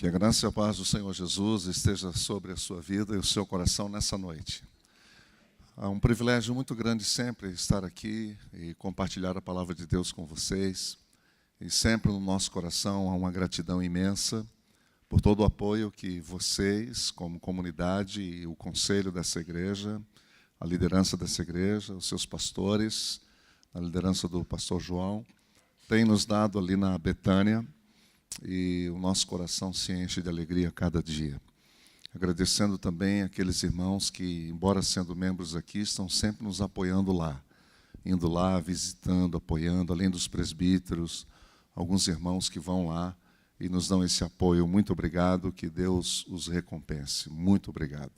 Que a graça e a paz do Senhor Jesus esteja sobre a sua vida e o seu coração nessa noite. É um privilégio muito grande sempre estar aqui e compartilhar a palavra de Deus com vocês. E sempre no nosso coração há uma gratidão imensa por todo o apoio que vocês, como comunidade e o conselho dessa igreja, a liderança dessa igreja, os seus pastores, a liderança do pastor João, têm nos dado ali na Betânia. E o nosso coração se enche de alegria a cada dia. Agradecendo também aqueles irmãos que, embora sendo membros aqui, estão sempre nos apoiando lá. Indo lá, visitando, apoiando, além dos presbíteros, alguns irmãos que vão lá e nos dão esse apoio. Muito obrigado, que Deus os recompense. Muito obrigado.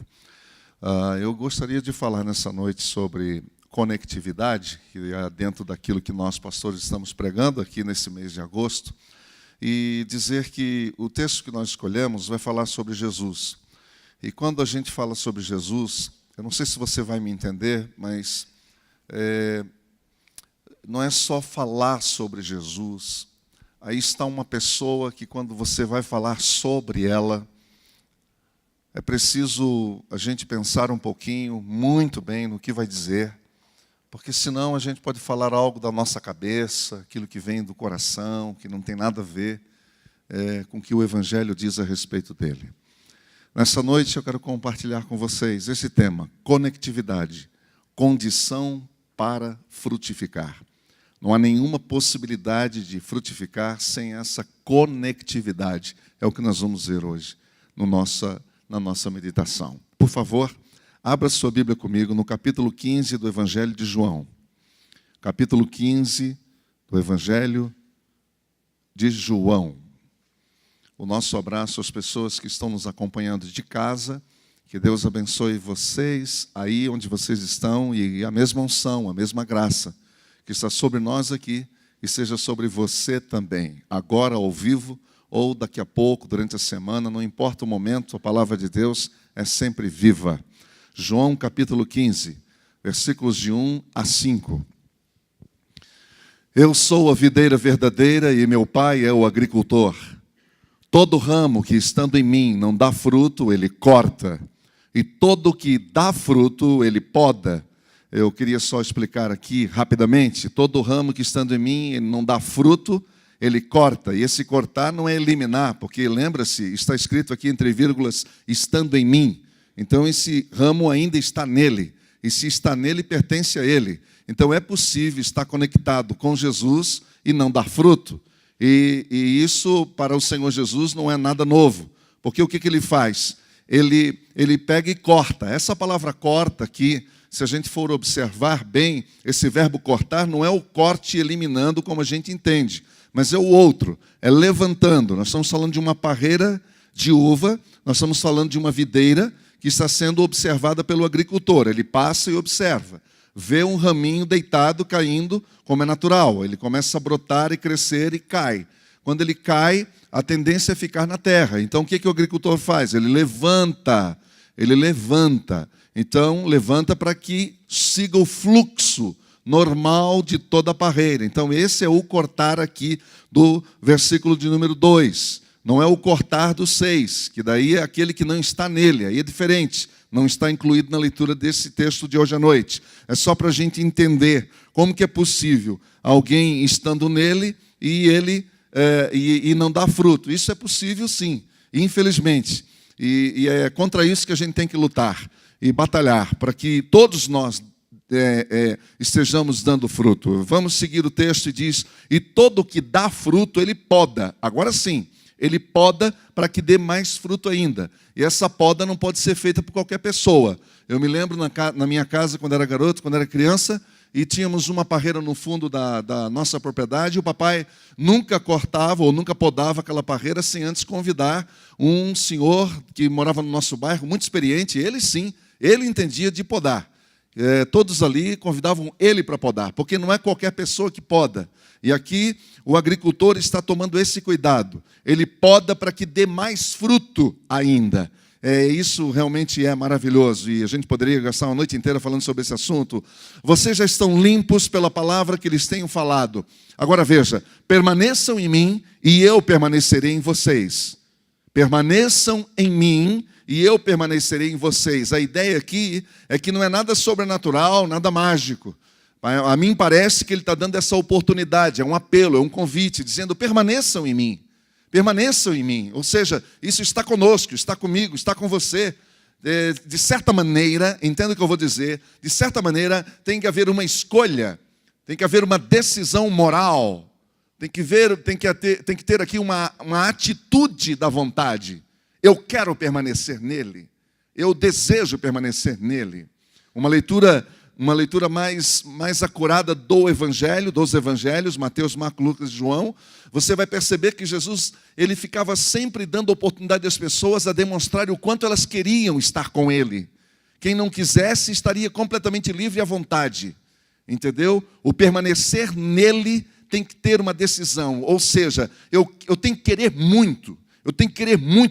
Eu gostaria de falar nessa noite sobre conectividade, que é dentro daquilo que nós, pastores, estamos pregando aqui nesse mês de agosto. E dizer que o texto que nós escolhemos vai falar sobre Jesus. E quando a gente fala sobre Jesus, eu não sei se você vai me entender, mas não é só falar sobre Jesus. Aí está uma pessoa que quando você vai falar sobre ela, é preciso a gente pensar um pouquinho, muito bem, no que vai dizer. Porque senão a gente pode falar algo da nossa cabeça, aquilo que vem do coração, que não tem nada a ver com o que o Evangelho diz a respeito dele. Nessa noite eu quero compartilhar com vocês esse tema, conectividade, condição para frutificar. Não há nenhuma possibilidade de frutificar sem essa conectividade. É o que nós vamos ver hoje na nossa meditação. Por favor, abra sua Bíblia comigo no capítulo 15 do Evangelho de João. Capítulo 15 do Evangelho de João. O nosso abraço às pessoas que estão nos acompanhando de casa. Que Deus abençoe vocês aí onde vocês estão e a mesma unção, a mesma graça que está sobre nós aqui e seja sobre você também, agora ao vivo ou daqui a pouco, durante a semana, não importa o momento, a palavra de Deus é sempre viva. João capítulo 15, versículos de 1 a 5. Eu sou a videira verdadeira e meu pai é o agricultor. Todo ramo que estando em mim não dá fruto, ele corta. E todo que dá fruto, ele poda. Eu queria só explicar aqui rapidamente. Todo ramo que estando em mim ele não dá fruto, ele corta. E esse cortar não é eliminar, porque lembra-se, está escrito aqui entre vírgulas, estando em mim. Então esse ramo ainda está nele, e se está nele, pertence a ele. Então é possível estar conectado com Jesus e não dar fruto. E isso para o Senhor Jesus não é nada novo, porque o que ele faz? Ele pega e corta. Essa palavra corta aqui, se a gente for observar bem, esse verbo cortar não é o corte eliminando como a gente entende, mas é o outro, é levantando. Nós estamos falando de uma parreira de uva, nós estamos falando de uma videira, que está sendo observada pelo agricultor. Ele passa e observa. Vê um raminho deitado, caindo, como é natural. Ele começa a brotar e crescer e cai. Quando ele cai, a tendência é ficar na terra. Então, o que o agricultor faz? Ele levanta. Então, levanta para que siga o fluxo normal de toda a parreira. Então, esse é o cortar aqui do versículo de número 2. Não é o cortar do 6, que daí é aquele que não está nele, aí é diferente, não está incluído na leitura desse texto de hoje à noite. É só para a gente entender como que é possível alguém estando nele e ele não dar fruto. Isso é possível sim, infelizmente. E é contra isso que a gente tem que lutar e batalhar, para que todos nós estejamos dando fruto. Vamos seguir o texto e diz, e todo que dá fruto, ele poda. Agora sim. Ele poda para que dê mais fruto ainda. E essa poda não pode ser feita por qualquer pessoa. Eu me lembro na minha casa, quando era garoto, quando era criança, e tínhamos uma parreira no fundo da nossa propriedade, e o papai nunca cortava ou nunca podava aquela parreira sem antes convidar um senhor que morava no nosso bairro, muito experiente, ele sim, ele entendia de podar. Todos ali convidavam ele para podar, porque não é qualquer pessoa que poda. E aqui o agricultor está tomando esse cuidado. Ele poda para que dê mais fruto ainda. Isso realmente é maravilhoso e a gente poderia gastar uma noite inteira falando sobre esse assunto. Vocês já estão limpos pela palavra que lhes tenho falado. Agora veja, permaneçam em mim e eu permanecerei em vocês. Permaneçam em mim e eu permanecerei em vocês. A ideia aqui é que não é nada sobrenatural, nada mágico. A mim parece que ele está dando essa oportunidade, é um apelo, é um convite, dizendo: permaneçam em mim. Permaneçam em mim. Ou seja, isso está conosco, está comigo, está com você. De certa maneira, entenda o que eu vou dizer, de certa maneira tem que haver uma escolha, tem que haver uma decisão moral, tem que ter aqui uma atitude da vontade. Eu quero permanecer nele, eu desejo permanecer nele. Uma leitura mais acurada dos evangelhos, Mateus, Marcos, Lucas e João, você vai perceber que Jesus, ele ficava sempre dando oportunidade às pessoas a demonstrar o quanto elas queriam estar com ele. Quem não quisesse estaria completamente livre à vontade, entendeu? O permanecer nele tem que ter uma decisão, ou seja, eu tenho que querer muito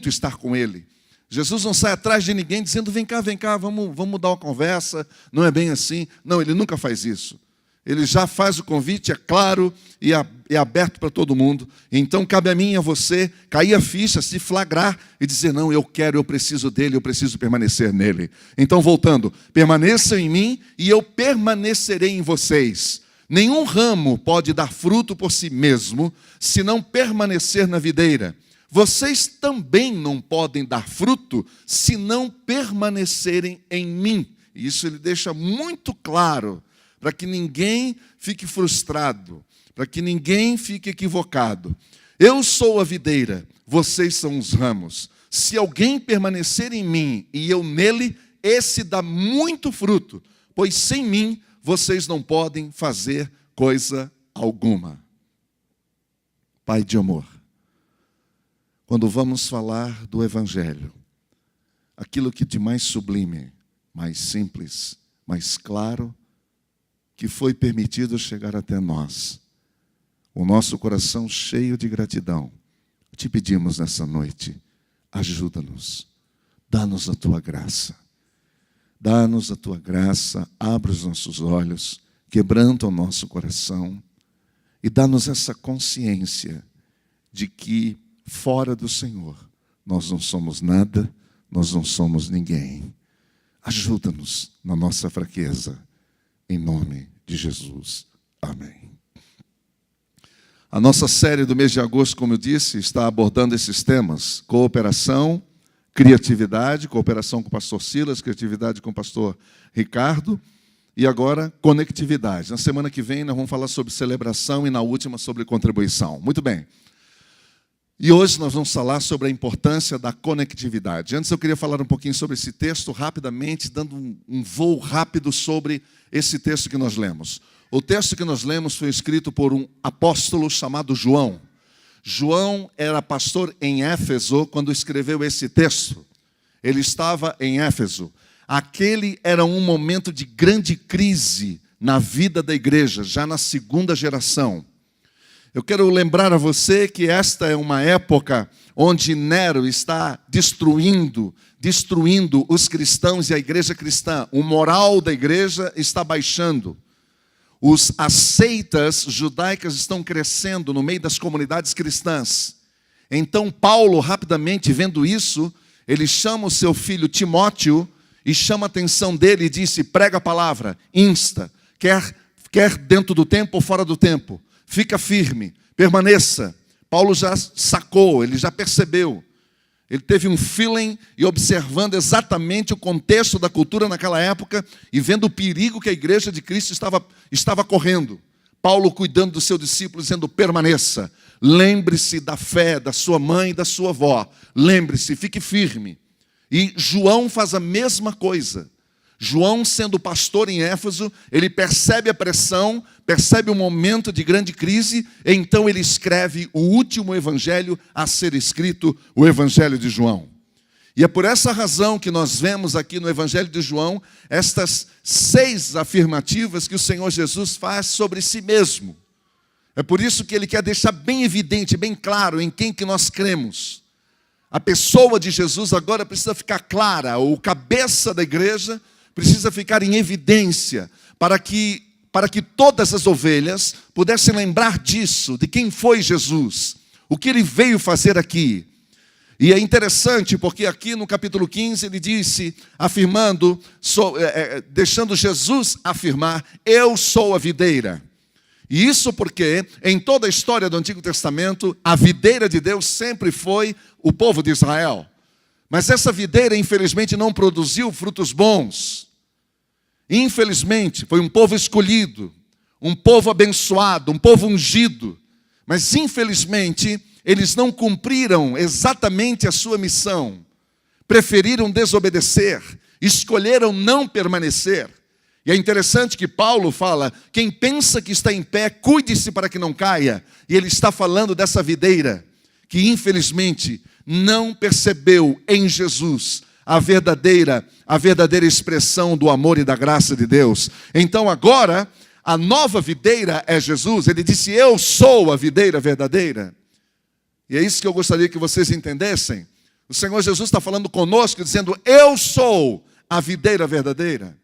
estar com ele. Jesus não sai atrás de ninguém dizendo: vem cá, vamos dar uma conversa, não é bem assim. Não, ele nunca faz isso. Ele já faz o convite, é claro, e é aberto para todo mundo. Então cabe a mim e a você cair a ficha, se flagrar e dizer: não, eu preciso dele, eu preciso permanecer nele. Então voltando, permaneçam em mim e eu permanecerei em vocês. Nenhum ramo pode dar fruto por si mesmo, se não permanecer na videira. Vocês também não podem dar fruto se não permanecerem em mim. Isso ele deixa muito claro, para que ninguém fique frustrado, para que ninguém fique equivocado. Eu sou a videira, vocês são os ramos. Se alguém permanecer em mim e eu nele, esse dá muito fruto, pois sem mim vocês não podem fazer coisa alguma. Pai de amor, quando vamos falar do Evangelho, aquilo que de mais sublime, mais simples, mais claro, que foi permitido chegar até nós, o nosso coração cheio de gratidão, te pedimos nessa noite: ajuda-nos, dá-nos a tua graça, dá-nos a tua graça, abre os nossos olhos, quebranta o nosso coração e dá-nos essa consciência de que fora do Senhor, nós não somos nada, nós não somos ninguém. Ajuda-nos na nossa fraqueza, em nome de Jesus. Amém. A nossa série do mês de agosto, como eu disse, está abordando esses temas: cooperação, criatividade, cooperação com o pastor Silas, criatividade com o pastor Ricardo, e agora conectividade. Na semana que vem nós vamos falar sobre celebração e na última sobre contribuição. Muito bem. E hoje nós vamos falar sobre a importância da conectividade. Antes eu queria falar um pouquinho sobre esse texto rapidamente, dando um voo rápido sobre esse texto que nós lemos. O texto que nós lemos foi escrito por um apóstolo chamado João. João era pastor em Éfeso quando escreveu esse texto. Ele estava em Éfeso. Aquele era um momento de grande crise na vida da igreja, já na segunda geração. Eu quero lembrar a você que esta é uma época onde Nero está destruindo os cristãos e a igreja cristã. O moral da igreja está baixando. As seitas judaicas estão crescendo no meio das comunidades cristãs. Então Paulo, rapidamente vendo isso, ele chama o seu filho Timóteo e chama a atenção dele e disse: prega a palavra, insta, quer dentro do tempo ou fora do tempo. Fica firme, permaneça. Paulo já sacou, ele já percebeu. Ele teve um feeling e observando exatamente o contexto da cultura naquela época e vendo o perigo que a igreja de Cristo estava correndo. Paulo cuidando do seu discípulo, dizendo: permaneça. Lembre-se da fé da sua mãe e da sua avó. Lembre-se, fique firme. E João faz a mesma coisa. João, sendo pastor em Éfeso, ele percebe a pressão, percebe um momento de grande crise, e então ele escreve o último evangelho a ser escrito, o Evangelho de João. E é por essa razão que nós vemos aqui no Evangelho de João estas 6 afirmativas que o Senhor Jesus faz sobre si mesmo. É por isso que ele quer deixar bem evidente, bem claro em quem que nós cremos. A pessoa de Jesus agora precisa ficar clara, o cabeça da igreja precisa ficar em evidência, para que todas as ovelhas pudessem lembrar disso, de quem foi Jesus, o que ele veio fazer aqui. E é interessante porque aqui no capítulo 15 ele disse, afirmando, deixando Jesus afirmar, eu sou a videira. E isso porque em toda a história do Antigo Testamento, a videira de Deus sempre foi o povo de Israel. Mas essa videira, infelizmente, não produziu frutos bons. Infelizmente, foi um povo escolhido, um povo abençoado, um povo ungido. Mas infelizmente, eles não cumpriram exatamente a sua missão. Preferiram desobedecer, escolheram não permanecer. E é interessante que Paulo fala, quem pensa que está em pé, cuide-se para que não caia. E ele está falando dessa videira, que infelizmente não percebeu em Jesus a verdadeira expressão do amor e da graça de Deus. Então agora, a nova videira é Jesus. Ele disse, eu sou a videira verdadeira. E é isso que eu gostaria que vocês entendessem. O Senhor Jesus está falando conosco, dizendo, eu sou a videira verdadeira.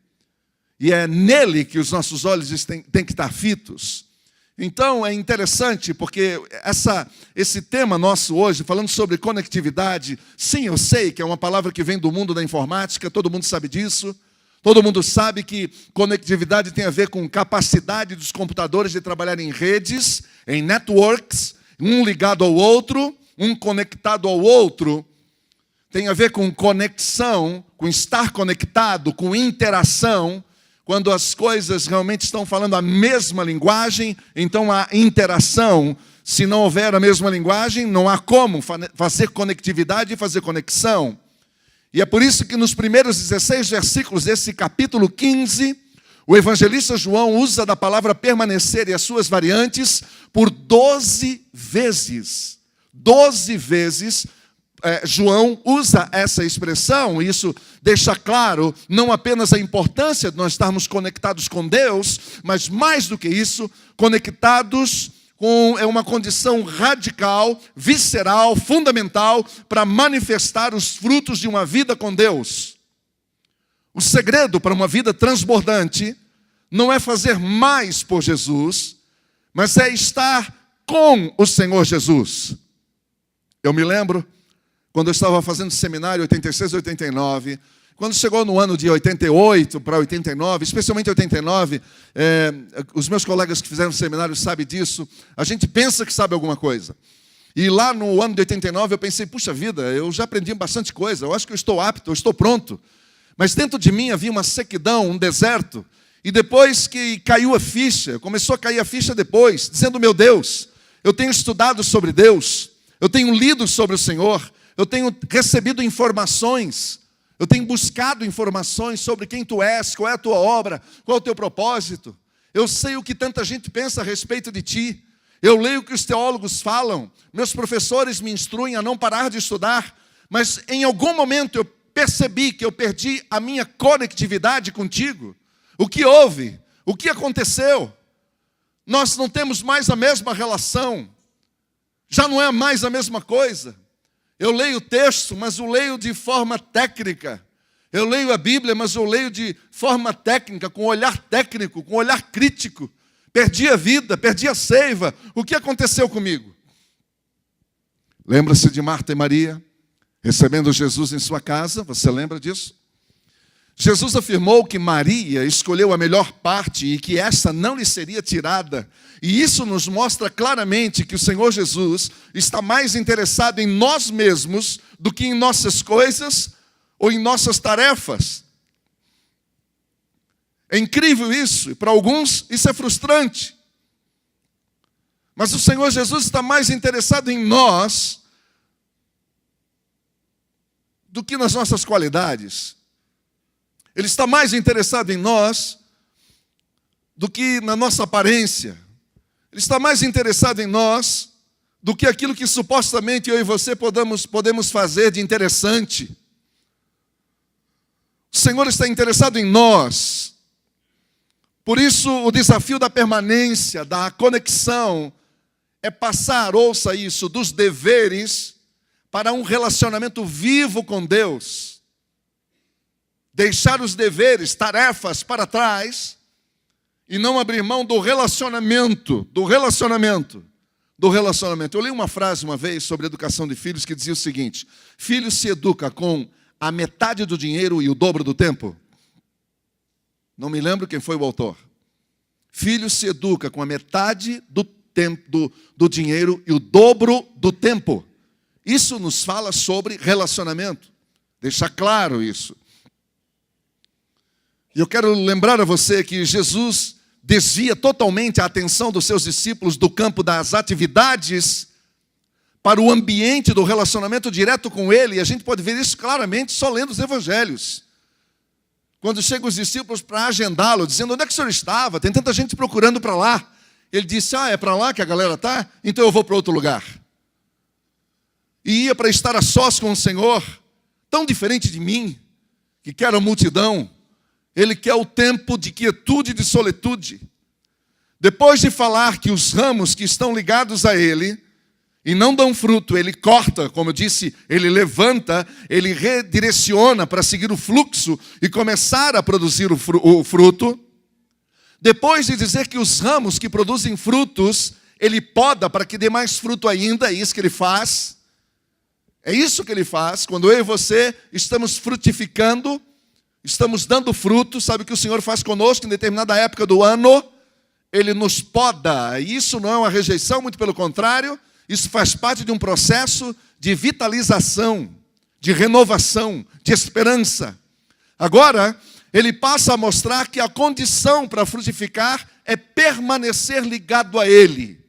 E é nele que os nossos olhos têm que estar fitos. Então é interessante, porque esse tema nosso hoje, falando sobre conectividade, sim, eu sei que é uma palavra que vem do mundo da informática, todo mundo sabe disso. Todo mundo sabe que conectividade tem a ver com capacidade dos computadores de trabalhar em redes, em networks, um ligado ao outro, um conectado ao outro. Tem a ver com conexão, com estar conectado, com interação. Quando as coisas realmente estão falando a mesma linguagem, então há interação. Se não houver a mesma linguagem, não há como fazer conectividade e fazer conexão. E é por isso que nos primeiros 16 versículos desse capítulo 15, o evangelista João usa da palavra permanecer e as suas variantes por 12 vezes. 12 vezes João usa essa expressão. Isso deixa claro não apenas a importância de nós estarmos conectados com Deus, mas mais do que isso, conectados é uma condição radical, visceral, fundamental para manifestar os frutos de uma vida com Deus. O segredo para uma vida transbordante não é fazer mais por Jesus, mas é estar com o Senhor Jesus. Eu me lembro, quando eu estava fazendo seminário 86 e 89, quando chegou no ano de 88 para 89, especialmente 89, os meus colegas que fizeram seminário sabem disso, a gente pensa que sabe alguma coisa. E lá no ano de 89 eu pensei, puxa vida, eu já aprendi bastante coisa, eu acho que eu estou apto, eu estou pronto. Mas dentro de mim havia uma sequidão, um deserto. E depois que caiu a ficha, começou a cair a ficha depois, dizendo, meu Deus, eu tenho estudado sobre Deus, eu tenho lido sobre o Senhor, eu tenho recebido informações, eu tenho buscado informações sobre quem tu és, qual é a tua obra, qual é o teu propósito. Eu sei o que tanta gente pensa a respeito de ti. Eu leio o que os teólogos falam. Meus professores me instruem a não parar de estudar. Mas em algum momento eu percebi que eu perdi a minha conectividade contigo. O que houve? O que aconteceu? Nós não temos mais a mesma relação. Já não é mais a mesma coisa. Eu leio o texto, mas eu leio de forma técnica. Eu leio a Bíblia, mas eu leio de forma técnica, com olhar técnico, com olhar crítico. Perdi a vida, perdi a seiva. O que aconteceu comigo? Lembra-se de Marta e Maria recebendo Jesus em sua casa? Você lembra disso? Jesus afirmou que Maria escolheu a melhor parte e que essa não lhe seria tirada. E isso nos mostra claramente que o Senhor Jesus está mais interessado em nós mesmos do que em nossas coisas ou em nossas tarefas. É incrível isso, e para alguns isso é frustrante. Mas o Senhor Jesus está mais interessado em nós do que nas nossas qualidades. Ele está mais interessado em nós do que na nossa aparência. Ele está mais interessado em nós do que aquilo que supostamente eu e você podemos fazer de interessante. O Senhor está interessado em nós. Por isso, o desafio da permanência, da conexão, é passar, ouça isso, dos deveres para um relacionamento vivo com Deus. Deixar os deveres, tarefas para trás e não abrir mão do relacionamento do relacionamento. Eu li uma frase uma vez sobre educação de filhos que dizia o seguinte: filho se educa com a metade do dinheiro e o dobro do tempo. Não me lembro quem foi o autor. Filho se educa com a metade do tempo, do dinheiro e o dobro do tempo. Isso nos fala sobre relacionamento. Deixa claro isso. E eu quero lembrar a você que Jesus desvia totalmente a atenção dos seus discípulos do campo das atividades para o ambiente do relacionamento direto com Ele. E a gente pode ver isso claramente só lendo os evangelhos. Quando chegam os discípulos para agendá-lo, dizendo: onde é que o senhor estava? Tem tanta gente procurando para lá. Ele disse: é para lá que a galera está? Então eu vou para outro lugar. E ia para estar a sós com o Senhor, tão diferente de mim, que quer a multidão. Ele quer o tempo de quietude e de solitude. Depois de falar que os ramos que estão ligados a Ele e não dão fruto, Ele corta, como eu disse, Ele levanta, Ele redireciona para seguir o fluxo e começar a produzir o fruto. Depois de dizer que os ramos que produzem frutos, Ele poda para que dê mais fruto ainda, é isso que Ele faz. É isso que Ele faz. Quando eu e você estamos frutificando, estamos dando fruto, sabe o que o Senhor faz conosco em determinada época do ano? Ele nos poda. E isso não é uma rejeição, muito pelo contrário. Isso faz parte de um processo de vitalização, de renovação, de esperança. Agora, Ele passa a mostrar que a condição para frutificar é permanecer ligado a Ele.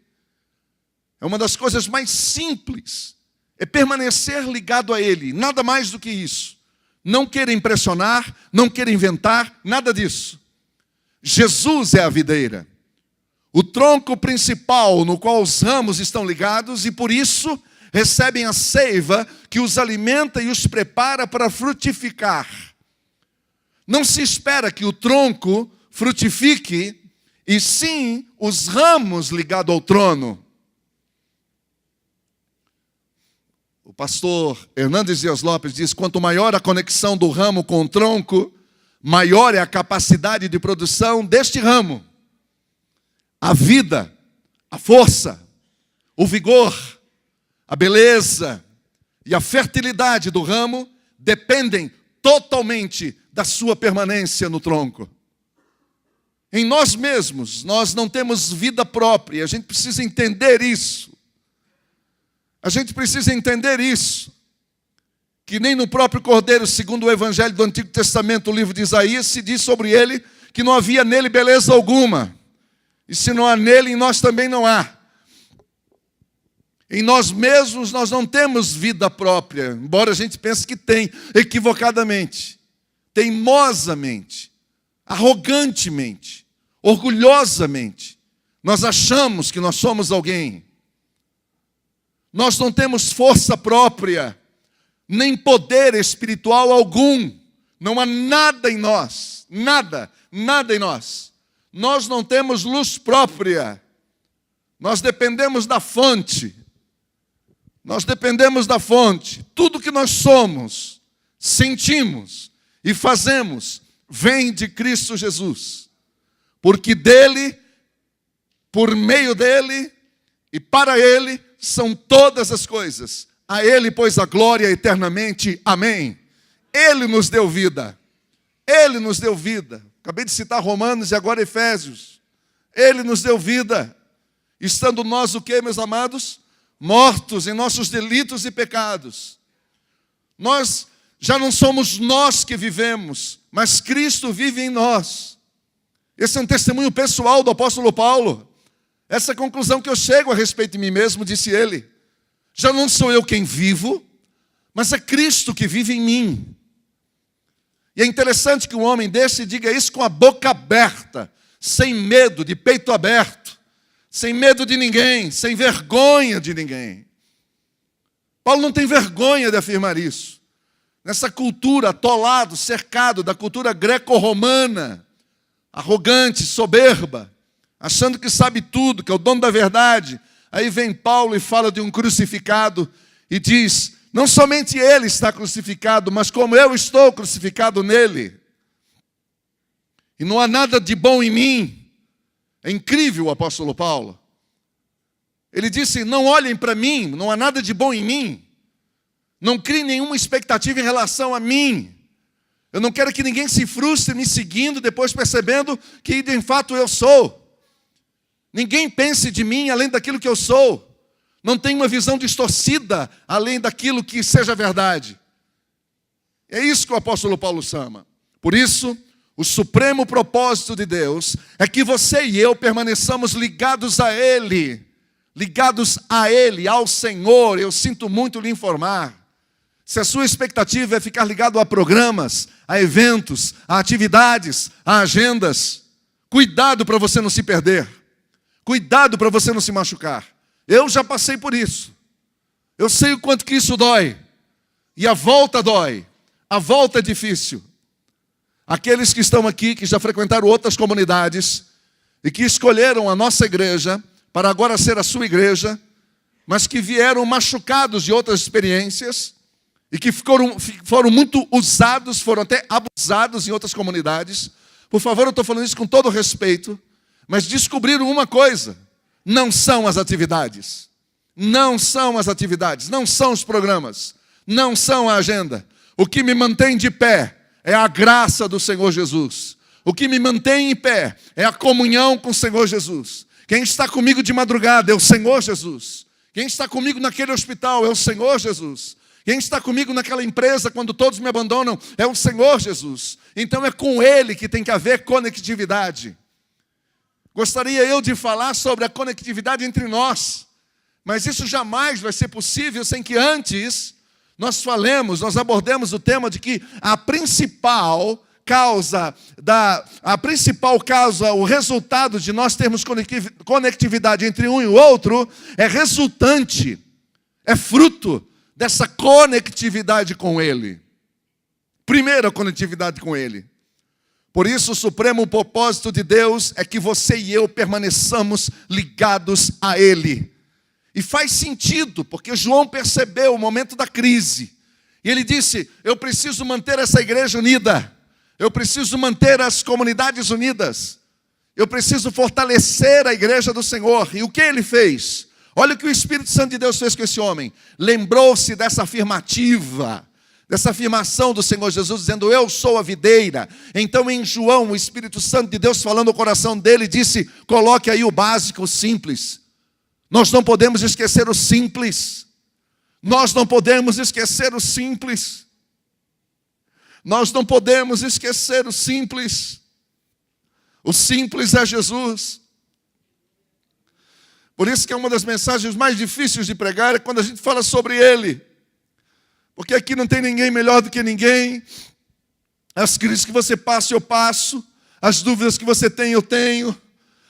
É uma das coisas mais simples. É permanecer ligado a Ele, nada mais do que isso. Não queira impressionar, não queira inventar, nada disso. Jesus é a videira, o tronco principal no qual os ramos estão ligados, e por isso recebem a seiva que os alimenta e os prepara para frutificar. Não se espera que o tronco frutifique, e sim os ramos ligados ao trono. O pastor Hernandes Dias Lopes diz: quanto maior a conexão do ramo com o tronco, maior é a capacidade de produção deste ramo. A vida, a força, o vigor, a beleza e a fertilidade do ramo dependem totalmente da sua permanência no tronco. Em nós mesmos, nós não temos vida própria, a gente precisa entender isso. A gente precisa entender isso, que nem no próprio Cordeiro, segundo o Evangelho do Antigo Testamento, o livro de Isaías, se diz sobre ele que não havia nele beleza alguma. E se não há nele, em nós também não há. Em nós mesmos nós não temos vida própria, embora a gente pense que tem, equivocadamente, teimosamente, arrogantemente, orgulhosamente. Nós achamos que nós somos alguém. Nós não temos força própria, nem poder espiritual algum. Não há nada em nós, nada em nós. Nós não temos luz própria. Nós dependemos da fonte. Nós dependemos da fonte. Tudo que nós somos, sentimos e fazemos, vem de Cristo Jesus. Porque dele, por meio dele e para ele, são todas as coisas. A Ele, pois, a glória eternamente. Amém. Ele nos deu vida. Ele nos deu vida. Acabei de citar Romanos e agora Efésios. Ele nos deu vida. Estando nós o quê, meus amados? Mortos em nossos delitos e pecados. Nós já não somos nós que vivemos, mas Cristo vive em nós. Esse é um testemunho pessoal do apóstolo Paulo. Essa é a conclusão que eu chego a respeito de mim mesmo, disse ele. Já não sou eu quem vivo, mas é Cristo que vive em mim. E é interessante que um homem desse diga isso com a boca aberta, sem medo, de peito aberto, sem medo de ninguém, sem vergonha de ninguém. Paulo não tem vergonha de afirmar isso. Nessa cultura, atolado, cercado da cultura greco-romana, arrogante, soberba, achando que sabe tudo, que é o dono da verdade. Aí vem Paulo e fala de um crucificado e diz: não somente ele está crucificado, mas como eu estou crucificado nele. E não há nada de bom em mim. É incrível o apóstolo Paulo. Ele disse, não olhem para mim, não há nada de bom em mim. Não criem nenhuma expectativa em relação a mim. Eu não quero que ninguém se frustre me seguindo, depois percebendo que de fato eu sou. Ninguém pense de mim além daquilo que eu sou. Não tenha uma visão distorcida além daquilo que seja verdade. É isso que o apóstolo Paulo chama. Por isso, o supremo propósito de Deus é que você e eu permaneçamos ligados a Ele. Ligados a Ele, ao Senhor. Eu sinto muito lhe informar. Se a sua expectativa é ficar ligado a programas, a eventos, a atividades, a agendas, cuidado para você não se perder. Cuidado para você não se machucar. Eu já passei por isso. Eu sei o quanto que isso dói. E a volta dói. A volta é difícil. Aqueles que estão aqui, que já frequentaram outras comunidades e que escolheram a nossa igreja para agora ser a sua igreja, mas que vieram machucados de outras experiências e que foram muito usados, foram até abusados em outras comunidades. Por favor, eu estou falando isso com todo respeito, mas descobriram uma coisa: não são as atividades, não são as atividades, não são os programas, não são a agenda. O que me mantém de pé é a graça do Senhor Jesus. O que me mantém em pé é a comunhão com o Senhor Jesus. Quem está comigo de madrugada é o Senhor Jesus. Quem está comigo naquele hospital é o Senhor Jesus. Quem está comigo naquela empresa quando todos me abandonam é o Senhor Jesus. Então é com Ele que tem que haver conectividade. Gostaria eu de falar sobre a conectividade entre nós, mas isso jamais vai ser possível sem que antes nós abordemos o tema de que a principal causa, o resultado de nós termos conectividade entre um e o outro é resultante, é fruto dessa conectividade com Ele. Primeiro, a conectividade com Ele. Por isso, o supremo propósito de Deus é que você e eu permaneçamos ligados a Ele. E faz sentido, porque João percebeu o momento da crise. E ele disse, eu preciso manter essa igreja unida. Eu preciso manter as comunidades unidas. Eu preciso fortalecer a igreja do Senhor. E o que ele fez? Olha o que o Espírito Santo de Deus fez com esse homem. Lembrou-se dessa afirmativa, dessa afirmação do Senhor Jesus, dizendo, eu sou a videira. Então em João, o Espírito Santo de Deus falando no coração dele, disse, coloque aí o básico, o simples. Nós não podemos esquecer o simples. Nós não podemos esquecer o simples. Nós não podemos esquecer o simples. O simples é Jesus. Por isso que é uma das mensagens mais difíceis de pregar é quando a gente fala sobre Ele. Porque aqui não tem ninguém melhor do que ninguém. As crises que você passa, eu passo. As dúvidas que você tem, eu tenho.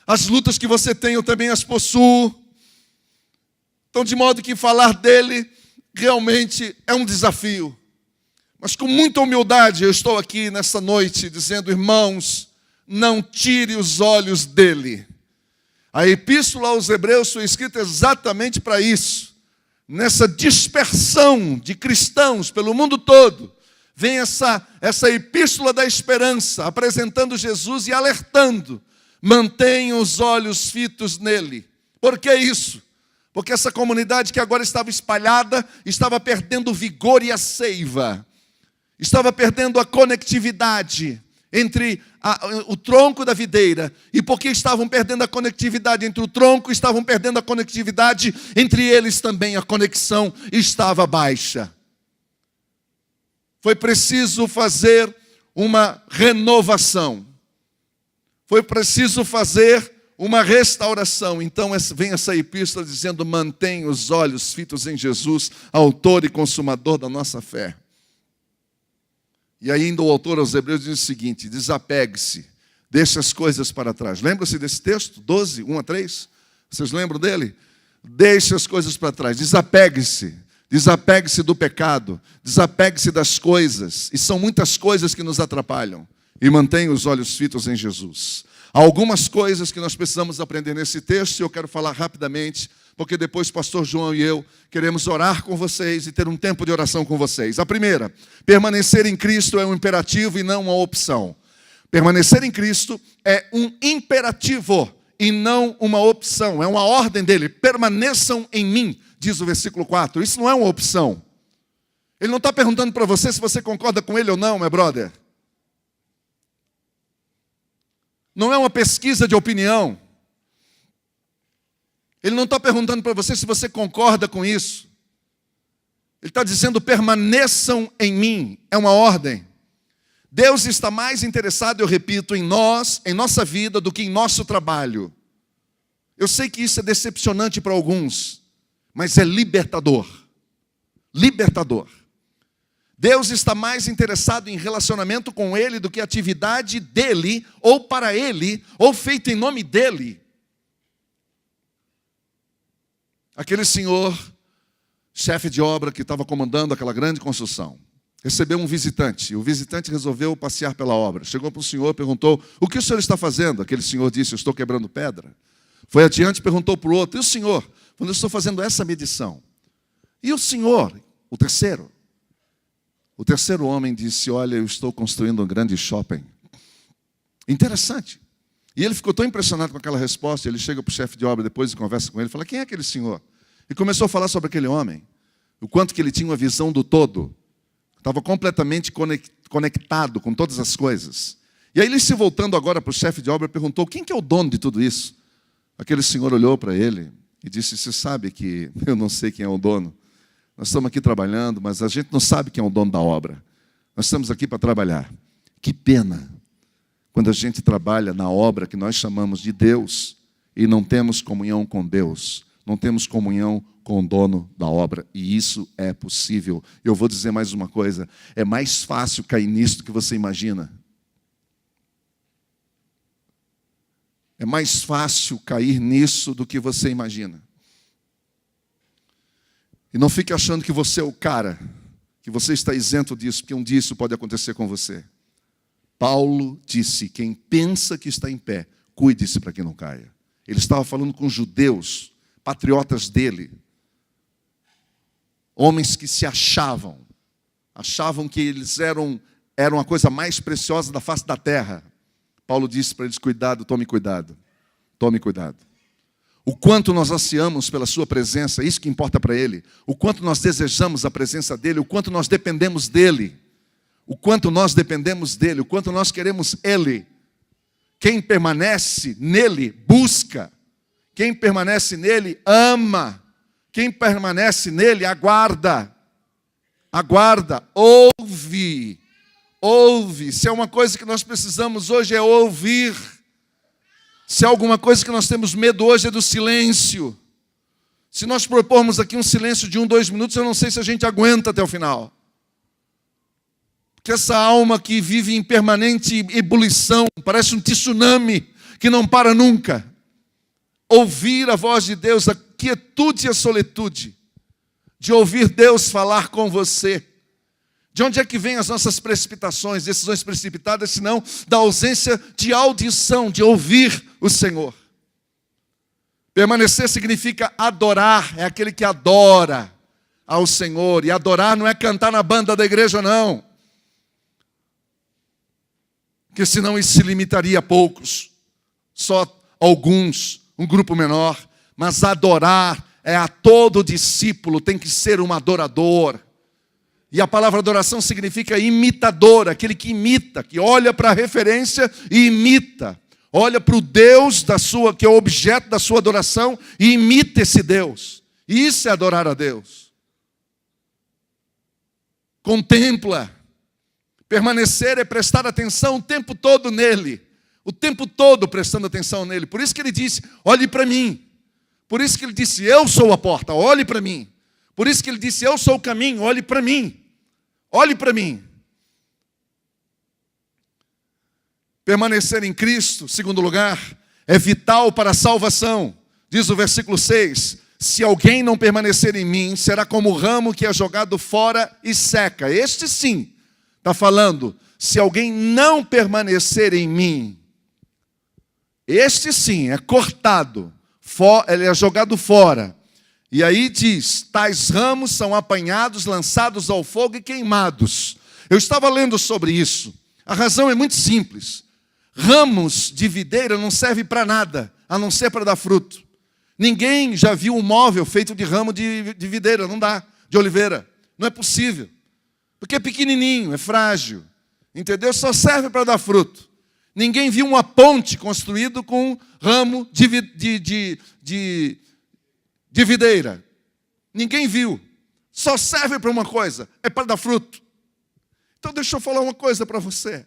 As lutas que você tem, eu também as possuo. Então, de modo que falar dele realmente é um desafio. Mas com muita humildade eu estou aqui nessa noite dizendo, irmãos, não tire os olhos dele. A epístola aos Hebreus foi escrita exatamente para isso. Nessa dispersão de cristãos pelo mundo todo, vem essa epístola da esperança, apresentando Jesus e alertando. Mantenham os olhos fitos nele. Por que isso? Porque essa comunidade que agora estava espalhada, estava perdendo o vigor e a seiva. Estava perdendo a conectividade entre o tronco da videira. E porque estavam perdendo a conectividade entre o tronco, estavam perdendo a conectividade entre eles também. A conexão estava baixa. Foi preciso fazer uma renovação. Foi preciso fazer uma restauração. Então vem essa epístola dizendo, mantenha os olhos fitos em Jesus, autor e consumador da nossa fé. E ainda o autor aos Hebreus diz o seguinte, desapegue-se, deixe as coisas para trás. Lembra-se desse texto? 12, 1 a 3? Vocês lembram dele? Deixe as coisas para trás, desapegue-se. Desapegue-se do pecado, desapegue-se das coisas. E são muitas coisas que nos atrapalham. E mantenha os olhos fitos em Jesus. Há algumas coisas que nós precisamos aprender nesse texto, e eu quero falar rapidamente, porque depois o pastor João e eu queremos orar com vocês e ter um tempo de oração com vocês. A primeira, permanecer em Cristo é um imperativo e não uma opção. Permanecer em Cristo é um imperativo e não uma opção. É uma ordem dele. Permaneçam em mim, diz o versículo 4. Isso não é uma opção. Ele não está perguntando para você se você concorda com ele ou não, meu brother. Não é uma pesquisa de opinião. Ele não está perguntando para você se você concorda com isso. Ele está dizendo, permaneçam em mim. É uma ordem. Deus está mais interessado, eu repito, em nós, em nossa vida, do que em nosso trabalho. Eu sei que isso é decepcionante para alguns, mas é libertador. Libertador. Deus está mais interessado em relacionamento com Ele do que atividade dEle, ou para Ele, ou feito em nome dEle. Aquele senhor, chefe de obra que estava comandando aquela grande construção, recebeu um visitante. O visitante resolveu passear pela obra. Chegou para o senhor e perguntou, o que o senhor está fazendo? Aquele senhor disse, eu estou quebrando pedra. Foi adiante e perguntou para o outro, e o senhor? Quando eu estou fazendo essa medição. E o senhor? O terceiro homem disse, olha, eu estou construindo um grande shopping. Interessante. E ele ficou tão impressionado com aquela resposta, ele chega para o chefe de obra depois e conversa com ele, fala, quem é aquele senhor? E começou a falar sobre aquele homem, o quanto que ele tinha uma visão do todo, estava completamente conectado com todas as coisas. E aí ele se voltando agora para o chefe de obra, perguntou, quem que é o dono de tudo isso? Aquele senhor olhou para ele e disse, você sabe que eu não sei quem é o dono. Nós estamos aqui trabalhando, mas a gente não sabe quem é o dono da obra. Nós estamos aqui para trabalhar. Que pena quando a gente trabalha na obra que nós chamamos de Deus e não temos comunhão com Deus, não temos comunhão com o dono da obra. E isso é possível. Eu vou dizer mais uma coisa, é mais fácil cair nisso do que você imagina. É mais fácil cair nisso do que você imagina. E não fique achando que você é o cara, que você está isento disso, porque um dia isso pode acontecer com você. Paulo disse, quem pensa que está em pé, cuide-se para que não caia. Ele estava falando com judeus, patriotas dele, homens que se achavam que eles eram a coisa mais preciosa da face da terra. Paulo disse para eles, cuidado, tome cuidado, tome cuidado. O quanto nós ansiamos pela sua presença, isso que importa para Ele. O quanto nós desejamos a presença dEle, o quanto nós dependemos dEle. O quanto nós dependemos dEle, o quanto nós queremos Ele. Quem permanece nele, busca. Quem permanece nele, ama. Quem permanece nele, aguarda. Aguarda, ouve. Ouve. Se é uma coisa que nós precisamos hoje é ouvir. Se há alguma coisa que nós temos medo hoje é do silêncio. Se nós propormos aqui um silêncio de 1, 2 minutos, eu não sei se a gente aguenta até o final. Porque essa alma que vive em permanente ebulição, parece um tsunami que não para nunca. Ouvir a voz de Deus, a quietude e a solitude, de ouvir Deus falar com você. De onde é que vêm as nossas precipitações, decisões precipitadas, senão da ausência de audição, de ouvir o Senhor. Permanecer significa adorar, é aquele que adora ao Senhor. E adorar não é cantar na banda da igreja, não. Porque senão isso se limitaria a poucos, só alguns, um grupo menor. Mas adorar é a todo discípulo, tem que ser um adorador. E a palavra adoração significa imitador, aquele que imita, que olha para a referência e imita. Olha para o Deus que é o objeto da sua adoração e imita esse Deus. Isso é adorar a Deus. Contempla. Permanecer é prestar atenção o tempo todo nele. O tempo todo prestando atenção nele. Por isso que ele disse, olhe para mim. Por isso que ele disse, eu sou a porta, olhe para mim. Por isso que ele disse, eu sou o caminho, olhe para mim. Olhe para mim. Permanecer em Cristo, segundo lugar, é vital para a salvação. Diz o versículo 6, se alguém não permanecer em mim, será como o ramo que é jogado fora e seca. Este sim, está falando, se alguém não permanecer em mim, este sim é cortado, ele é jogado fora. E aí diz, tais ramos são apanhados, lançados ao fogo e queimados. Eu estava lendo sobre isso. A razão é muito simples. Ramos de videira não servem para nada, a não ser para dar fruto. Ninguém já viu um móvel feito de ramo de videira, não dá, de oliveira. Não é possível. Porque é pequenininho, é frágil. Entendeu? Só serve para dar fruto. Ninguém viu uma ponte construída com ramo de videira. Ninguém viu. Só serve para uma coisa, é para dar fruto. Então deixa eu falar uma coisa para você.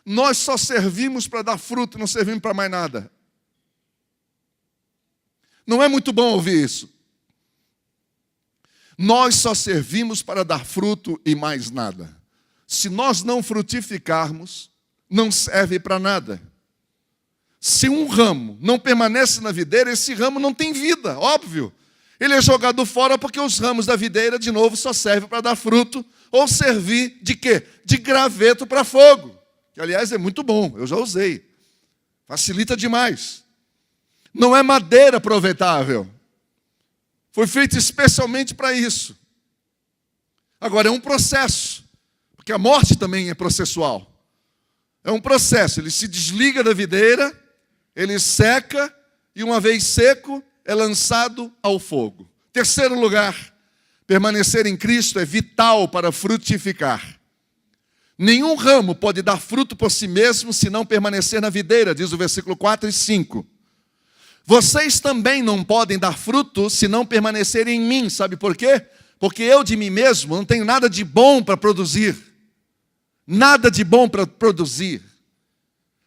Nós só servimos para dar fruto, não servimos para mais nada. Não é muito bom ouvir isso. Nós só servimos para dar fruto e mais nada. Se nós não frutificarmos, não serve para nada. Se um ramo não permanece na videira, esse ramo não tem vida, óbvio. Ele é jogado fora porque os ramos da videira, de novo, só servem para dar fruto ou servir de quê? De graveto para fogo. Que, aliás, é muito bom, eu já usei. Facilita demais. Não é madeira aproveitável. Foi feito especialmente para isso. Agora, é um processo, porque a morte também é processual. É um processo, ele se desliga da videira, ele seca, e uma vez seco, é lançado ao fogo. Terceiro lugar, permanecer em Cristo é vital para frutificar. Nenhum ramo pode dar fruto por si mesmo se não permanecer na videira, diz o versículo 4 e 5. Vocês também não podem dar fruto se não permanecerem em mim. Sabe por quê? Porque eu de mim mesmo não tenho nada de bom para produzir. Nada de bom para produzir.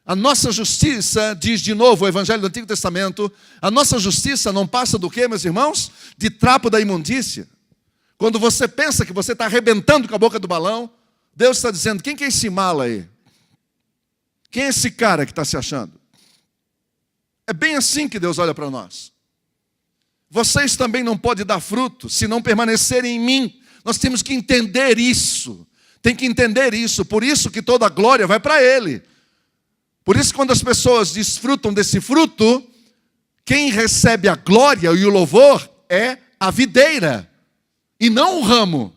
A nossa justiça, diz de novo o Evangelho do Antigo Testamento, a nossa justiça não passa do quê, meus irmãos? De trapo da imundícia. Quando você pensa que você está arrebentando com a boca do balão, Deus está dizendo, quem que é esse mala aí? Quem é esse cara que está se achando? É bem assim que Deus olha para nós. Vocês também não podem dar fruto se não permanecerem em mim. Nós temos que entender isso. Tem que entender isso. Por isso que toda a glória vai para Ele. Por isso, quando as pessoas desfrutam desse fruto, quem recebe a glória e o louvor é a videira, e não o ramo.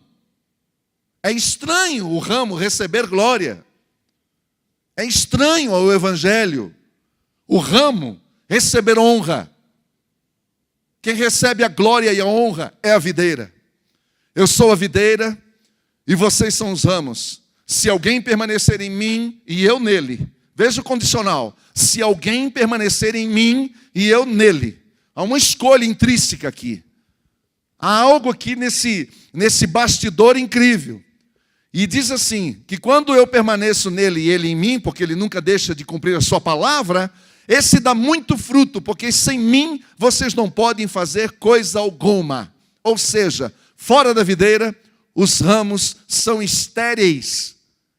É estranho o ramo receber glória. É estranho ao Evangelho o ramo receber honra. Quem recebe a glória e a honra é a videira. Eu sou a videira e vocês são os ramos. Se alguém permanecer em mim e eu nele, veja o condicional, se alguém permanecer em mim e eu nele. Há uma escolha intrínseca aqui. Há algo aqui nesse bastidor incrível. E diz assim, que quando eu permaneço nele e ele em mim, porque ele nunca deixa de cumprir a sua palavra, esse dá muito fruto, porque sem mim vocês não podem fazer coisa alguma. Ou seja, fora da videira, os ramos são estéreis,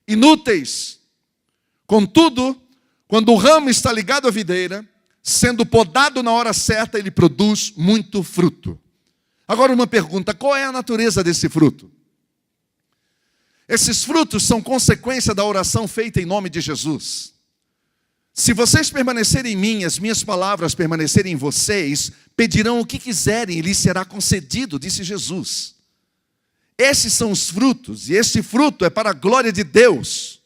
inúteis. Contudo, quando o ramo está ligado à videira, sendo podado na hora certa, ele produz muito fruto. Agora uma pergunta, qual é a natureza desse fruto? Esses frutos são consequência da oração feita em nome de Jesus. Se vocês permanecerem em mim, as minhas palavras permanecerem em vocês, pedirão o que quiserem e lhes será concedido, disse Jesus. Esses são os frutos, e este fruto é para a glória de Deus.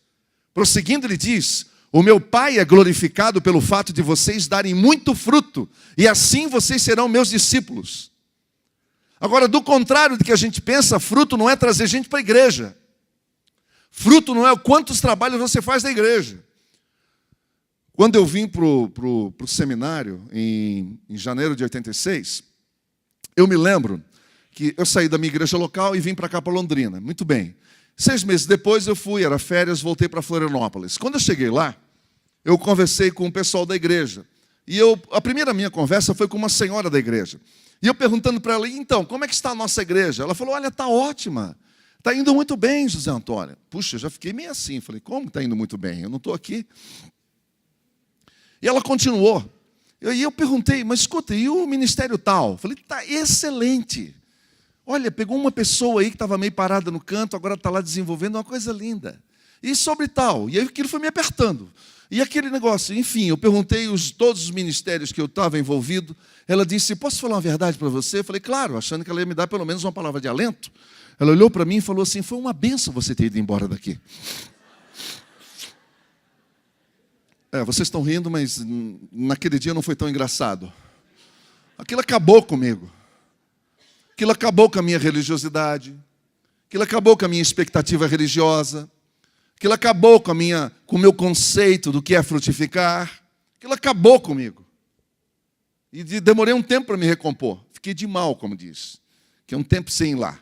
Prosseguindo, ele diz, o meu Pai é glorificado pelo fato de vocês darem muito fruto, e assim vocês serão meus discípulos. Agora, do contrário do que a gente pensa, fruto não é trazer gente para a igreja. Fruto não é quantos trabalhos você faz na igreja. Quando eu vim para o seminário, em janeiro de 86, eu me lembro que eu saí da minha igreja local e vim para cá, para Londrina. Muito bem. 6 meses depois eu fui, era férias, voltei para Florianópolis. Quando eu cheguei lá, eu conversei com o pessoal da igreja. E a primeira minha conversa foi com uma senhora da igreja. E eu perguntando para ela, então, como é que está a nossa igreja? Ela falou, olha, está ótima. Está indo muito bem, José Antônio. Puxa, eu já fiquei meio assim. Falei, como está indo muito bem? Eu não estou aqui. E ela continuou. E eu perguntei, mas escuta, e o ministério tal? Falei, está excelente. Olha, pegou uma pessoa aí que estava meio parada no canto, agora está lá desenvolvendo uma coisa linda. E sobre tal? E aí aquilo foi me apertando. E aquele negócio, enfim, eu perguntei todos os ministérios que eu estava envolvido. Ela disse, posso falar uma verdade para você? Eu falei, claro, achando que ela ia me dar pelo menos uma palavra de alento. Ela olhou para mim e falou assim, foi uma bênção você ter ido embora daqui. Vocês estão rindo, mas naquele dia não foi tão engraçado. Aquilo acabou comigo. Aquilo acabou com a minha religiosidade. Aquilo acabou com a minha expectativa religiosa. Aquilo acabou com o meu conceito do que é frutificar. Aquilo acabou comigo. E demorei um tempo para me recompor. Fiquei de mal, como diz. Que é um tempo sem ir lá.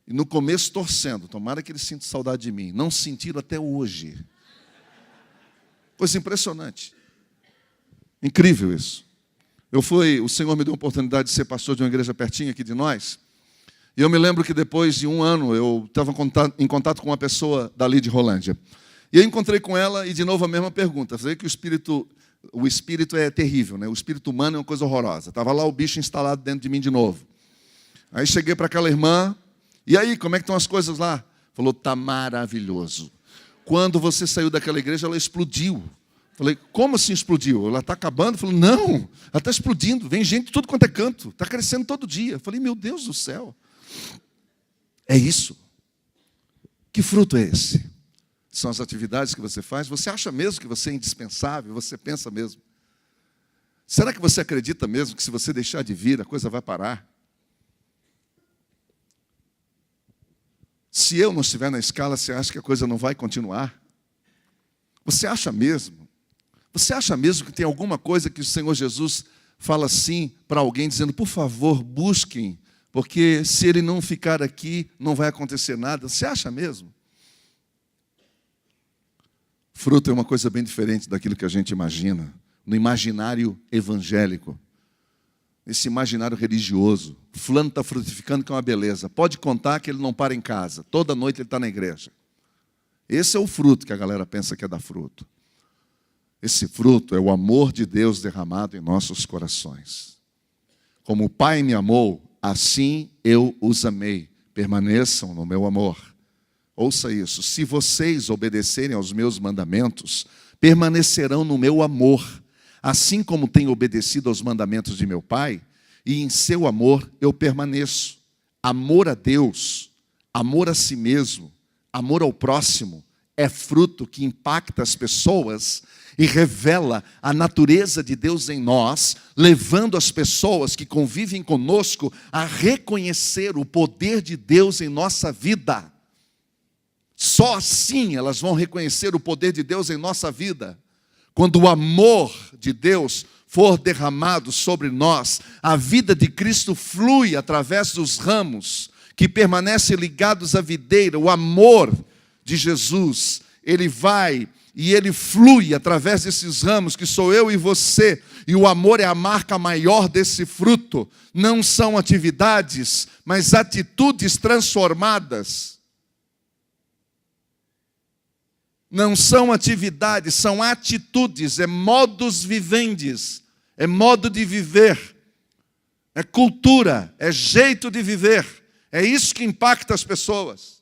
E no começo torcendo. Tomara que eles sintam saudade de mim. Não sentiram até hoje. Coisa impressionante. Incrível isso. O Senhor me deu a oportunidade de ser pastor de uma igreja pertinho aqui de nós. E eu me lembro que depois de um ano, eu estava em contato com uma pessoa dali de Rolândia. E eu encontrei com ela e de novo a mesma pergunta. Falei que o espírito é terrível, né? O espírito humano é uma coisa horrorosa. Estava lá o bicho instalado dentro de mim de novo. Aí cheguei para aquela irmã. E aí, como é que estão as coisas lá? Falou, está maravilhoso. Quando você saiu daquela igreja, ela explodiu. Falei, como assim explodiu? Ela está acabando? Falei, não, ela está explodindo. Vem gente de tudo quanto é canto. Está crescendo todo dia. Falei, meu Deus do céu. É isso. Que fruto é esse? São as atividades que você faz. Você acha mesmo que você é indispensável? Você pensa mesmo? Será que você acredita mesmo que se você deixar de vir, a coisa vai parar? Se eu não estiver na escala, você acha que a coisa não vai continuar? Você acha mesmo? Você acha mesmo que tem alguma coisa que o Senhor Jesus fala assim para alguém, dizendo, por favor, busquem, porque se ele não ficar aqui, não vai acontecer nada? Você acha mesmo? Fruto é uma coisa bem diferente daquilo que a gente imagina, no imaginário evangélico, esse imaginário religioso. Fulano está frutificando, que é uma beleza. Pode contar que ele não para em casa, toda noite ele está na igreja. Esse é o fruto que a galera pensa que é dar fruto. Esse fruto é o amor de Deus derramado em nossos corações. Como o Pai me amou, assim eu os amei. Permaneçam no meu amor. Ouça isso. Se vocês obedecerem aos meus mandamentos, permanecerão no meu amor. Assim como tenho obedecido aos mandamentos de meu Pai, e em seu amor eu permaneço. Amor a Deus, amor a si mesmo, amor ao próximo, é fruto que impacta as pessoas e revela a natureza de Deus em nós, levando as pessoas que convivem conosco a reconhecer o poder de Deus em nossa vida. Só assim elas vão reconhecer o poder de Deus em nossa vida. Quando o amor de Deus for derramado sobre nós, a vida de Cristo flui através dos ramos que permanecem ligados à videira. O amor de Jesus, ele vai e ele flui através desses ramos, que sou eu e você. E o amor é a marca maior desse fruto. Não são atividades, mas atitudes transformadas. Não são atividades, são atitudes, é modus vivendi, é modo de viver, é cultura, é jeito de viver. É isso que impacta as pessoas.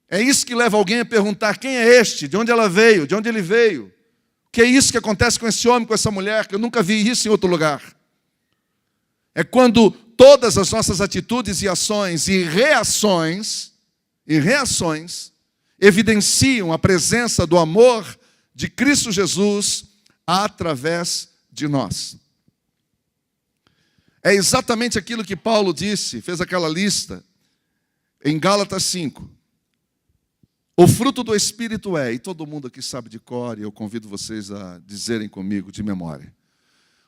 É isso que leva alguém a perguntar, quem é este? De onde ela veio? De onde ele veio? O que é isso que acontece com esse homem, com essa mulher? Que eu nunca vi isso em outro lugar. É quando todas as nossas atitudes e ações e reações evidenciam a presença do amor de Cristo Jesus através de nós. É exatamente aquilo que Paulo disse, fez aquela lista em Gálatas 5. O fruto do Espírito é, e todo mundo aqui sabe de cor, e eu convido vocês a dizerem comigo de memória.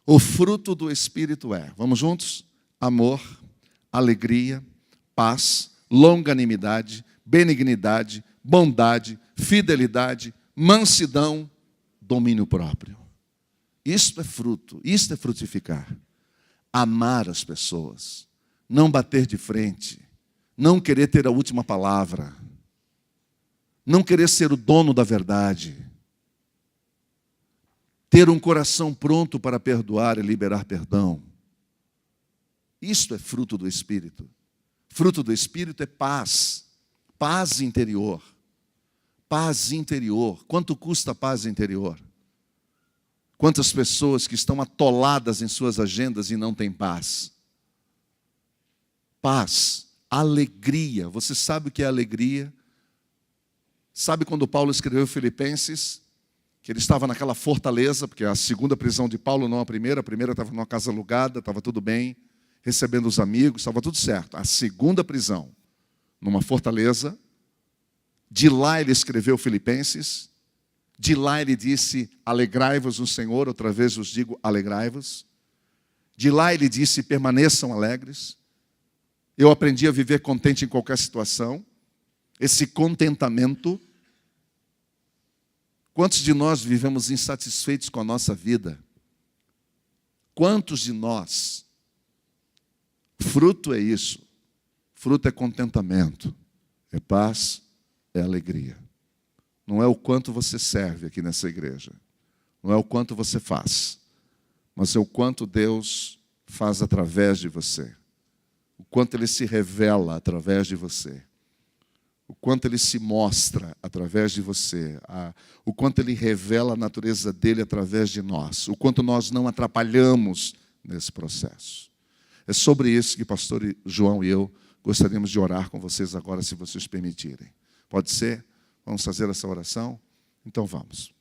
O fruto do Espírito é, vamos juntos? Amor, alegria, paz, longanimidade, benignidade, bondade, fidelidade, mansidão, domínio próprio. Isto é fruto, isto é frutificar. Amar as pessoas, não bater de frente, não querer ter a última palavra, não querer ser o dono da verdade, ter um coração pronto para perdoar e liberar perdão. Isto é fruto do Espírito. Fruto do Espírito é paz, paz interior. Paz interior. Quanto custa a paz interior? Quantas pessoas que estão atoladas em suas agendas e não têm paz? Paz, alegria. Você sabe o que é alegria? Sabe quando Paulo escreveu Filipenses, que ele estava naquela fortaleza, porque a segunda prisão de Paulo, não a primeira estava numa casa alugada, estava tudo bem, recebendo os amigos, estava tudo certo. A segunda prisão, numa fortaleza, de lá ele escreveu Filipenses, de lá ele disse, alegrai-vos no Senhor, outra vez vos digo, alegrai-vos. De lá ele disse, permaneçam alegres. Eu aprendi a viver contente em qualquer situação. Esse contentamento. Quantos de nós vivemos insatisfeitos com a nossa vida? Quantos de nós? Fruto é isso. Fruto é contentamento, é paz, é alegria. Não é o quanto você serve aqui nessa igreja. Não é o quanto você faz. Mas é o quanto Deus faz através de você. O quanto Ele se revela através de você. O quanto Ele se mostra através de você. O quanto Ele revela a natureza dEle através de nós. O quanto nós não atrapalhamos nesse processo. É sobre isso que pastor João e eu gostaríamos de orar com vocês agora, se vocês permitirem. Pode ser? Vamos fazer essa oração? Então vamos.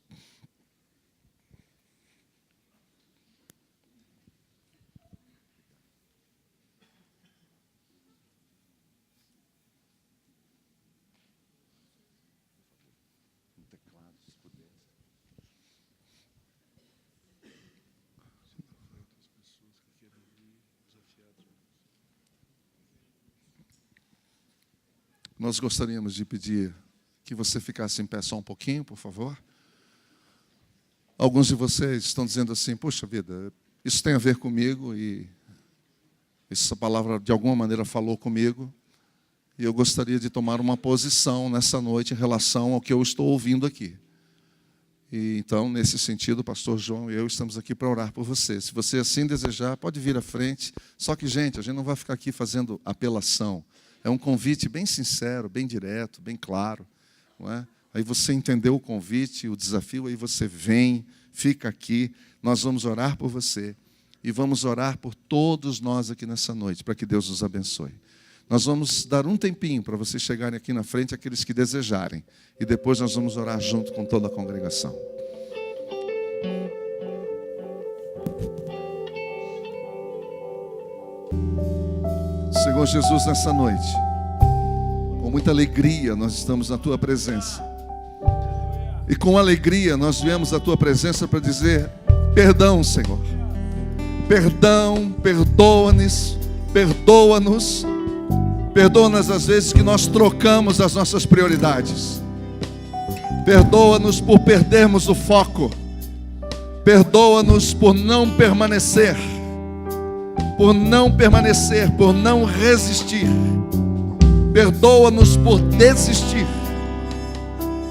Nós gostaríamos de pedir que você ficasse em pé só um pouquinho, por favor. Alguns de vocês estão dizendo assim, poxa vida, isso tem a ver comigo e essa palavra de alguma maneira falou comigo e eu gostaria de tomar uma posição nessa noite em relação ao que eu estou ouvindo aqui. E então, nesse sentido, o pastor João e eu estamos aqui para orar por você. Se você assim desejar, pode vir à frente. Só que, gente, a gente não vai ficar aqui fazendo apelação. É um convite bem sincero, bem direto, bem claro. Não é? Aí você entendeu o convite, o desafio, aí você vem, fica aqui. Nós vamos orar por você e vamos orar por todos nós aqui nessa noite, para que Deus nos abençoe. Nós vamos dar um tempinho para vocês chegarem aqui na frente, aqueles que desejarem. E depois nós vamos orar junto com toda a congregação. Senhor Jesus, nessa noite, com muita alegria nós estamos na Tua presença. E com alegria nós viemos à Tua presença para dizer, perdão, Senhor. Perdão, perdoa-nos, perdoa-nos. Perdoa-nos às vezes que nós trocamos as nossas prioridades. Perdoa-nos por perdermos o foco. Perdoa-nos por não permanecer. Por não permanecer, por não resistir. Perdoa-nos por desistir.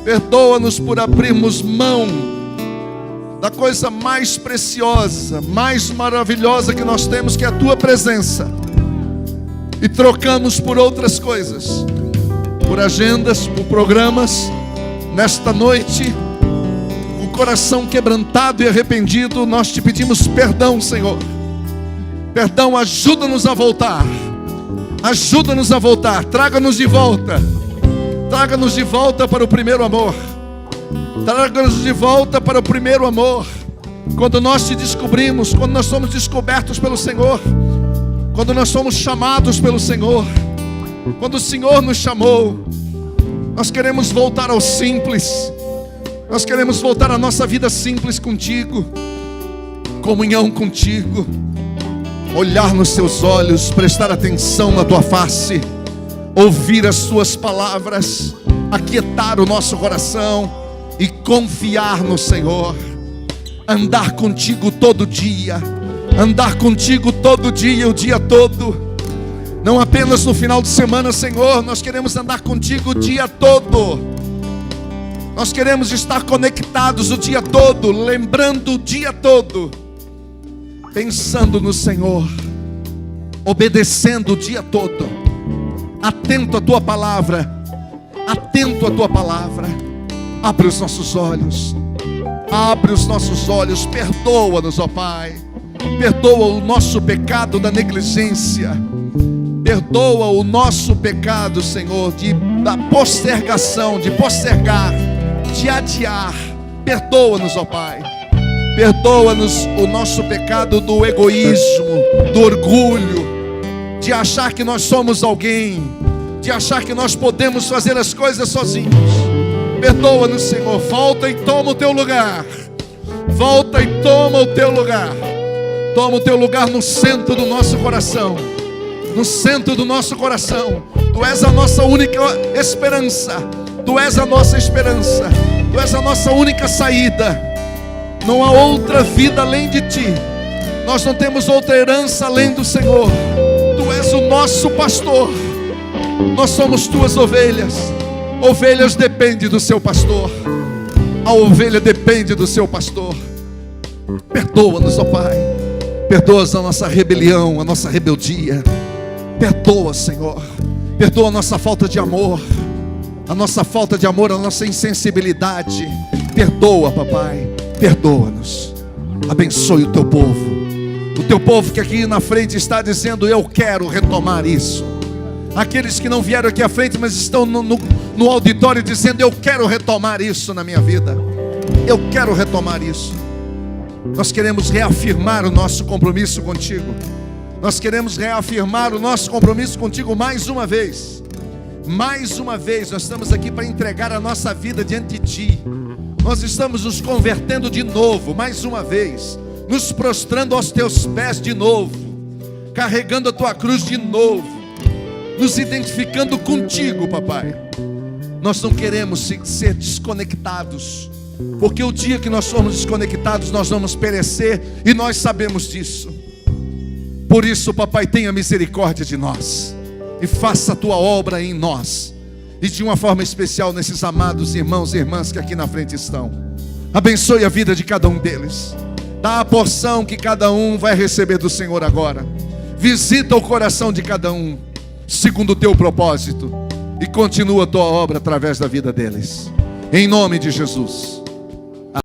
Perdoa-nos por abrirmos mão da coisa mais preciosa, mais maravilhosa que nós temos, que é a Tua presença. E trocamos por outras coisas, por agendas, por programas. Nesta noite, com o coração quebrantado e arrependido, nós Te pedimos perdão, Senhor. Perdão, ajuda-nos a voltar. Ajuda-nos a voltar. Traga-nos de volta. Traga-nos de volta para o primeiro amor. Traga-nos de volta para o primeiro amor. Quando nós Te descobrimos, quando nós somos descobertos pelo Senhor, quando nós somos chamados pelo Senhor, quando o Senhor nos chamou, nós queremos voltar ao simples. Nós queremos voltar à nossa vida simples contigo. Comunhão contigo. Olhar nos Teus olhos, prestar atenção na Tua face, ouvir as Tuas palavras, aquietar o nosso coração e confiar no Senhor. Andar contigo todo dia, andar contigo todo dia, o dia todo. Não apenas no final de semana, Senhor, nós queremos andar contigo o dia todo. Nós queremos estar conectados o dia todo, lembrando o dia todo, pensando no Senhor, obedecendo o dia todo, atento à Tua palavra, atento à Tua palavra. Abre os nossos olhos, abre os nossos olhos, perdoa-nos, ó Pai. Perdoa o nosso pecado da negligência, perdoa o nosso pecado, Senhor, de da postergação, de postergar, de adiar. Perdoa-nos, ó Pai. Perdoa-nos o nosso pecado do egoísmo, do orgulho, de achar que nós somos alguém, de achar que nós podemos fazer as coisas sozinhos. Perdoa-nos, Senhor. Volta e toma o teu lugar. Volta e toma o teu lugar. Toma o teu lugar no centro do nosso coração. No centro do nosso coração. Tu és a nossa única esperança. Tu és a nossa esperança. Tu és a nossa única saída. Não há outra vida além de Ti. Nós não temos outra herança além do Senhor. Tu és o nosso pastor. Nós somos Tuas ovelhas. Ovelhas dependem do seu pastor. A ovelha depende do seu pastor. Perdoa-nos, ó Pai. Perdoa a nossa rebelião, a nossa rebeldia. Perdoa, Senhor. Perdoa a nossa falta de amor. A nossa falta de amor, a nossa insensibilidade. Perdoa, papai. Perdoa-nos. Abençoe o teu povo. O teu povo que aqui na frente está dizendo: eu quero retomar isso. Aqueles que não vieram aqui à frente, mas estão no auditório dizendo: eu quero retomar isso na minha vida. Eu quero retomar isso. Nós queremos reafirmar o nosso compromisso contigo. Nós queremos reafirmar o nosso compromisso contigo mais uma vez. Mais uma vez, nós estamos aqui para entregar a nossa vida diante de Ti. Nós estamos nos convertendo de novo, mais uma vez. Nos prostrando aos Teus pés de novo. Carregando a Tua cruz de novo. Nos identificando contigo, papai. Nós não queremos ser desconectados, porque o dia que nós formos desconectados, nós vamos perecer, e nós sabemos disso. Por isso, papai, tenha misericórdia de nós, e faça a Tua obra em nós, e de uma forma especial nesses amados irmãos e irmãs que aqui na frente estão. Abençoe a vida de cada um deles. Dá a porção que cada um vai receber do Senhor agora. Visita o coração de cada um, segundo o Teu propósito, e continua a Tua obra através da vida deles. Em nome de Jesus.